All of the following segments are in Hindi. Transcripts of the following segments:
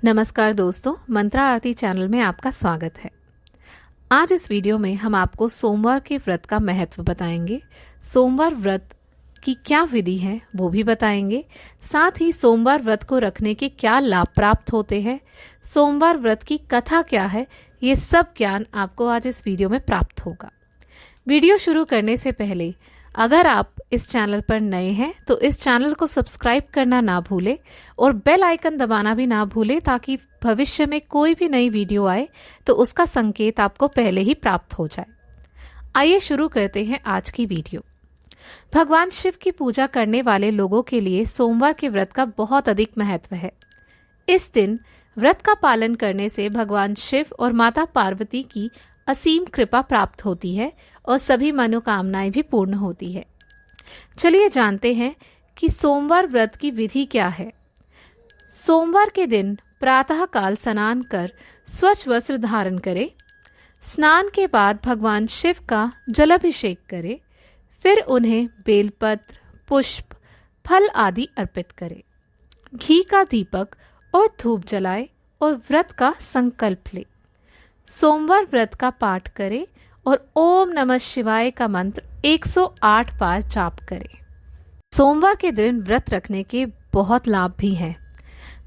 नमस्कार दोस्तों, मंत्रा आरती चैनल में आपका स्वागत है। आज इस वीडियो में हम आपको सोमवार के व्रत का महत्व बताएंगे। सोमवार व्रत की क्या विधि है वो भी बताएंगे। साथ ही सोमवार व्रत को रखने के क्या लाभ प्राप्त होते हैं, सोमवार व्रत की कथा क्या है, ये सब ज्ञान आपको आज इस वीडियो में प्राप्त होगा। वीडियो शुरू करने से पहले अगर आप इस चैनल पर नए हैं तो इस चैनल को सब्सक्राइब करना ना भूलें और बेल आइकन दबाना भी ना भूलें ताकि भविष्य में कोई भी नई वीडियो आए तो उसका संकेत आपको पहले ही प्राप्त हो जाए। आइए शुरू करते हैं आज की वीडियो। भगवान शिव की पूजा करने वाले लोगों के लिए सोमवार के व्रत का बहुत अधिक महत्व है। इस दिन व्रत का पालन करने से भगवान शिव और माता पार्वती की असीम कृपा प्राप्त होती है और सभी मनोकामनाएं भी पूर्ण होती है। चलिए जानते हैं कि सोमवार व्रत की विधि क्या है। सोमवार के दिन प्रातः काल स्नान कर स्वच्छ वस्त्र धारण करें। स्नान के बाद भगवान शिव का जलाभिषेक करें। फिर उन्हें बेलपत्र, पुष्प, फल आदि अर्पित करें। घी का दीपक और धूप जलाएं और व्रत का संकल्प लें। सोमवार व्रत का पाठ करें और ओम नमः शिवाय का मंत्र 108 बार जाप करें। सोमवार के दिन व्रत रखने के बहुत लाभ भी हैं।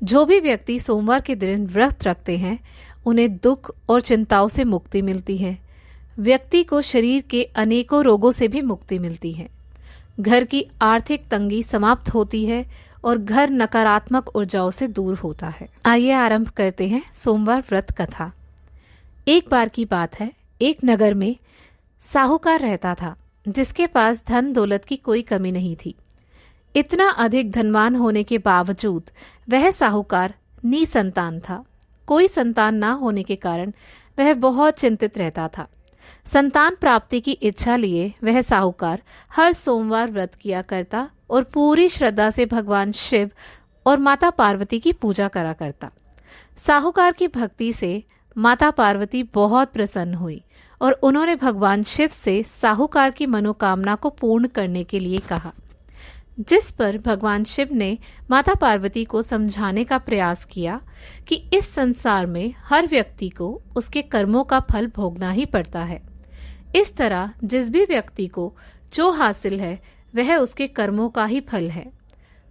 जो भी व्यक्ति सोमवार के दिन व्रत रखते हैं उन्हें दुख और चिंताओं से मुक्ति मिलती है। व्यक्ति को शरीर के अनेकों रोगों से भी मुक्ति मिलती है। घर की आर्थिक तंगी समाप्त होती है और घर नकारात्मक ऊर्जाओं से दूर होता है। आइए आरंभ करते हैं सोमवार व्रत कथा। एक बार की बात है, एक नगर में साहूकार रहता था जिसके पास धन दौलत की कोई कमी नहीं थी। इतना अधिक धनवान होने के बावजूद वह साहूकार निसंतान था। कोई संतान ना होने के कारण वह बहुत चिंतित रहता था। संतान प्राप्ति की इच्छा लिए वह साहूकार हर सोमवार व्रत किया करता और पूरी श्रद्धा से भगवान शिव और माता पार्वती की पूजा करा करता। साहूकार की भक्ति से माता पार्वती बहुत प्रसन्न हुई और उन्होंने भगवान शिव से साहूकार की मनोकामना को पूर्ण करने के लिए कहा। जिस पर भगवान शिव ने माता पार्वती को समझाने का प्रयास किया कि इस संसार में हर व्यक्ति को उसके कर्मों का फल भोगना ही पड़ता है। इस तरह जिस भी व्यक्ति को जो हासिल है वह उसके कर्मों का ही फल है।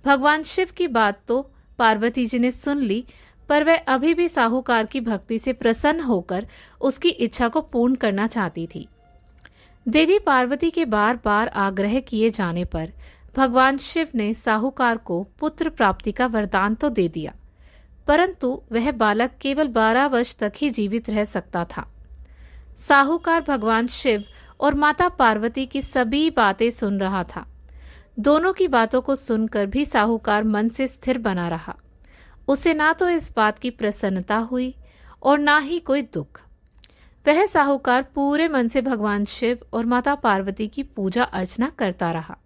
भगवान शिव की बात तो पार्वती जी ने सुन ली, पर वह अभी भी साहूकार की भक्ति से प्रसन्न होकर उसकी इच्छा को पूर्ण करना चाहती थी। देवी पार्वती के बार बार आग्रह किए जाने पर भगवान शिव ने साहूकार को पुत्र प्राप्ति का वरदान तो दे दिया, परंतु वह बालक केवल 12 वर्ष तक ही जीवित रह सकता था। साहूकार भगवान शिव और माता पार्वती की सभी बातें सुन रहा था। दोनों की बातों को सुनकर भी साहूकार मन से स्थिर बना रहा। उसे ना तो इस बात की प्रसन्नता हुई और ना ही कोई दुख। वह साहूकार पूरे मन से भगवान शिव और माता पार्वती की पूजा अर्चना करता रहा।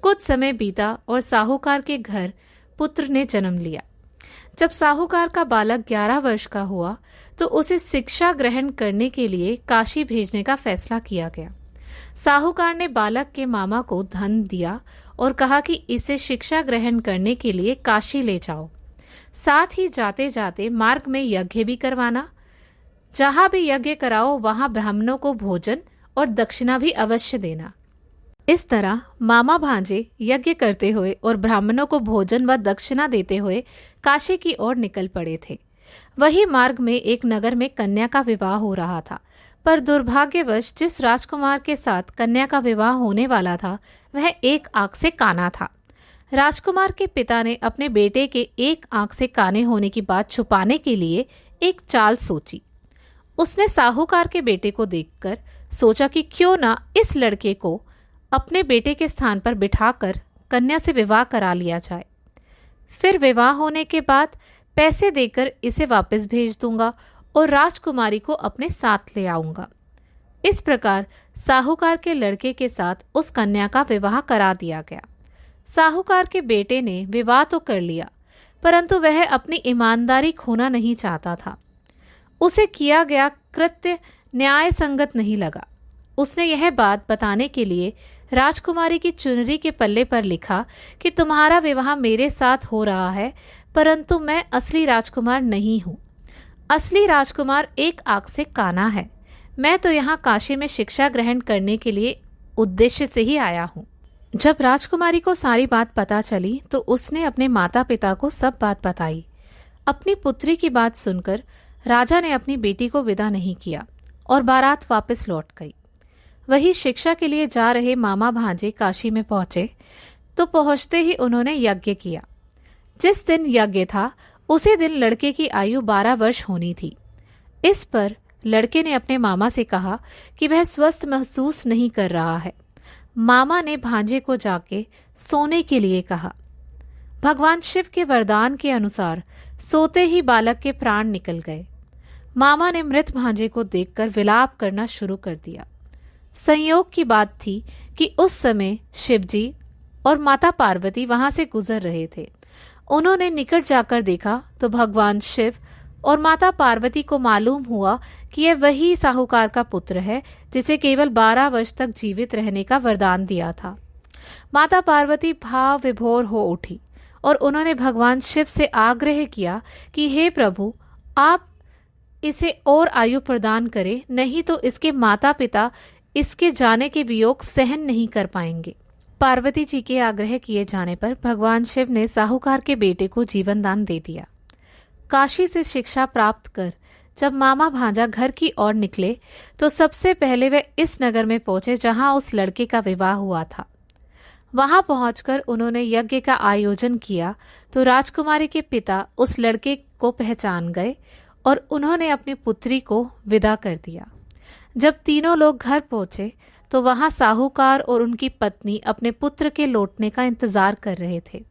कुछ समय बीता और साहूकार के घर पुत्र ने जन्म लिया। जब साहूकार का बालक 11 वर्ष का हुआ तो उसे शिक्षा ग्रहण करने के लिए काशी भेजने का फैसला किया गया। साहूकार ने बालक के मामा को धन दिया और कहा कि इसे शिक्षा ग्रहण करने के लिए काशी ले जाओ। साथ ही जाते जाते मार्ग में यज्ञ भी करवाना। जहां भी यज्ञ कराओ वहां ब्राह्मणों को भोजन और दक्षिणा भी अवश्य देना। इस तरह मामा भांजे यज्ञ करते हुए और ब्राह्मणों को भोजन व दक्षिणा देते हुए काशी की ओर निकल पड़े थे। वही मार्ग में एक नगर में कन्या का विवाह हो रहा था, पर दुर्भाग्यवश जिस राजकुमार के साथ कन्या का विवाह होने वाला था वह एक आंख से काना था। राजकुमार के पिता ने अपने बेटे के एक आंख से काने होने की बात छुपाने के लिए एक चाल सोची। उसने साहूकार के बेटे को देखकर सोचा कि क्यों ना इस लड़के को अपने बेटे के स्थान पर बिठाकर कन्या से विवाह करा लिया जाए। फिर विवाह होने के बाद पैसे देकर इसे वापस भेज दूंगा और राजकुमारी को अपने साथ ले आऊंगा। इस प्रकार साहूकार के लड़के के साथ उस कन्या का विवाह करा दिया गया। साहूकार के बेटे ने विवाह तो कर लिया, परंतु वह अपनी ईमानदारी खोना नहीं चाहता था। उसे किया गया कृत्य न्याय संगत नहीं लगा। उसने यह बात बताने के लिए राजकुमारी की चुनरी के पल्ले पर लिखा कि तुम्हारा विवाह मेरे साथ हो रहा है, परंतु मैं असली राजकुमार नहीं हूँ। असली राजकुमार एक आंख से काना है। मैं तो यहाँ काशी में शिक्षा ग्रहण करने के लिए उद्देश्य से ही आया हूँ। जब राजकुमारी को सारी बात पता चली तो उसने अपने माता पिता को सब बात बताई। अपनी पुत्री की बात सुनकर राजा ने अपनी बेटी को विदा नहीं किया और बारात वापस लौट गई। वही शिक्षा के लिए जा रहे मामा भांजे काशी में पहुंचे तो पहुंचते ही उन्होंने यज्ञ किया। जिस दिन यज्ञ था उसी दिन लड़के की आयु 12 वर्ष होनी थी। इस पर लड़के ने अपने मामा से कहा कि वह स्वस्थ महसूस नहीं कर रहा है। मामा ने भांजे को जाके सोने के लिए कहा। भगवान शिव के वरदान के अनुसार सोते ही बालक के प्राण निकल गए। मामा ने मृत भांजे को देखकर विलाप करना शुरू कर दिया। संयोग की बात थी कि उस समय शिवजी और माता पार्वती वहां से गुजर रहे थे। उन्होंने निकट जाकर देखा तो भगवान शिव और माता पार्वती को मालूम हुआ कि यह वही साहूकार का पुत्र है जिसे केवल 12 वर्ष तक जीवित रहने का वरदान दिया था। माता पार्वती भाव विभोर हो उठी और उन्होंने भगवान शिव से आग्रह किया कि हे प्रभु, आप इसे और आयु प्रदान करें, नहीं तो इसके माता पिता इसके जाने के वियोग सहन नहीं कर पाएंगे। पार्वती जी के आग्रह किए जाने पर भगवान शिव ने साहूकार के बेटे को जीवन दान दे दिया। काशी से शिक्षा प्राप्त कर जब मामा भांजा घर की ओर निकले तो सबसे पहले वे इस नगर में पहुंचे जहां उस लड़के का विवाह हुआ था। वहां पहुंचकर उन्होंने यज्ञ का आयोजन किया तो राजकुमारी के पिता उस लड़के को पहचान गए और उन्होंने अपनी पुत्री को विदा कर दिया। जब तीनों लोग घर पहुंचे तो वहां साहूकार और उनकी पत्नी अपने पुत्र के लौटने का इंतजार कर रहे थे।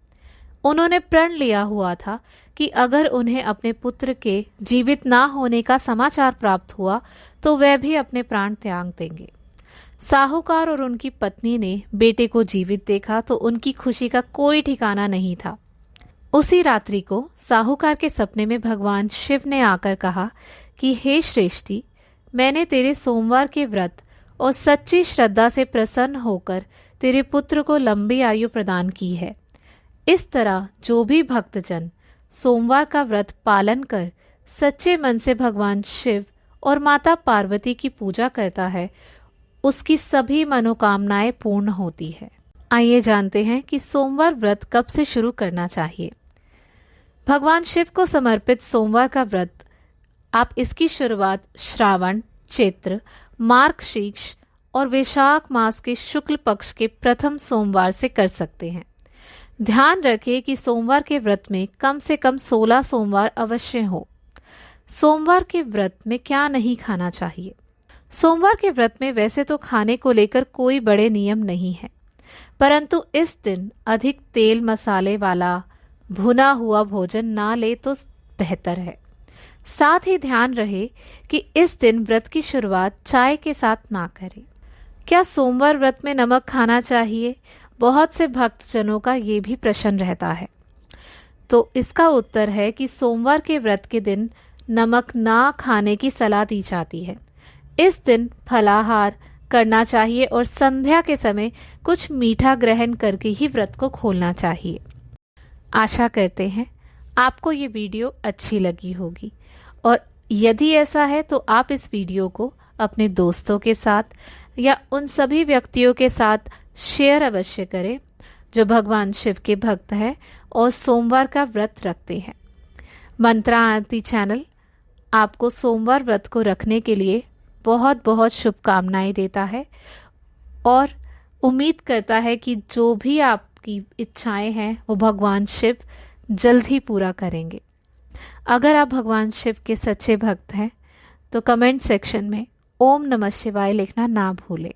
उन्होंने प्रण लिया हुआ था कि अगर उन्हें अपने पुत्र के जीवित ना होने का समाचार प्राप्त हुआ तो वह भी अपने प्राण त्याग देंगे। साहूकार और उनकी पत्नी ने बेटे को जीवित देखा तो उनकी खुशी का कोई ठिकाना नहीं था। उसी रात्रि को साहूकार के सपने में भगवान शिव ने आकर कहा कि हे श्रेष्ठी, मैंने तेरे सोमवार के व्रत और सच्ची श्रद्धा से प्रसन्न होकर तेरे पुत्र को लंबी आयु प्रदान की है। इस तरह जो भी भक्तजन सोमवार का व्रत पालन कर सच्चे मन से भगवान शिव और माता पार्वती की पूजा करता है, उसकी सभी मनोकामनाएं पूर्ण होती है। आइए जानते हैं कि सोमवार व्रत कब से शुरू करना चाहिए। भगवान शिव को समर्पित सोमवार का व्रत आप इसकी शुरुआत श्रावण, चैत्र, मार्गशीर्ष और वैशाख मास के शुक्ल पक्ष के प्रथम सोमवार से कर सकते हैं। ध्यान रखें कि सोमवार के व्रत में कम से कम 16 सोमवार अवश्य हो। सोमवार के व्रत में क्या नहीं खाना चाहिए। सोमवार के व्रत में वैसे तो खाने को लेकर कोई बड़े नियम नहीं है, परंतु इस दिन अधिक तेल मसाले वाला भुना हुआ भोजन ना ले तो बेहतर है। साथ ही ध्यान रहे कि इस दिन व्रत की शुरुआत चाय के साथ ना करें। क्या सोमवार व्रत में नमक खाना चाहिए? बहुत से भक्तजनों का ये भी प्रश्न रहता है। तो इसका उत्तर है कि सोमवार के व्रत के दिन नमक ना खाने की सलाह दी जाती है। इस दिन फलाहार करना चाहिए और संध्या के समय कुछ मीठा ग्रहण करके ही व्रत को खोलना चाहिए। आशा करते हैं आपको ये वीडियो अच्छी लगी होगी और यदि ऐसा है तो आप इस वीडियो को अपने दोस्तों के साथ या उन सभी व्यक्तियों के साथ शेयर अवश्य करें जो भगवान शिव के भक्त हैं और सोमवार का व्रत रखते हैं। मंत्रा आरती चैनल आपको सोमवार व्रत को रखने के लिए बहुत बहुत शुभकामनाएं देता है और उम्मीद करता है कि जो भी आपकी इच्छाएं हैं वो भगवान शिव जल्द ही पूरा करेंगे। अगर आप भगवान शिव के सच्चे भक्त हैं तो कमेंट सेक्शन में ओम नमः शिवाय लिखना ना भूलें।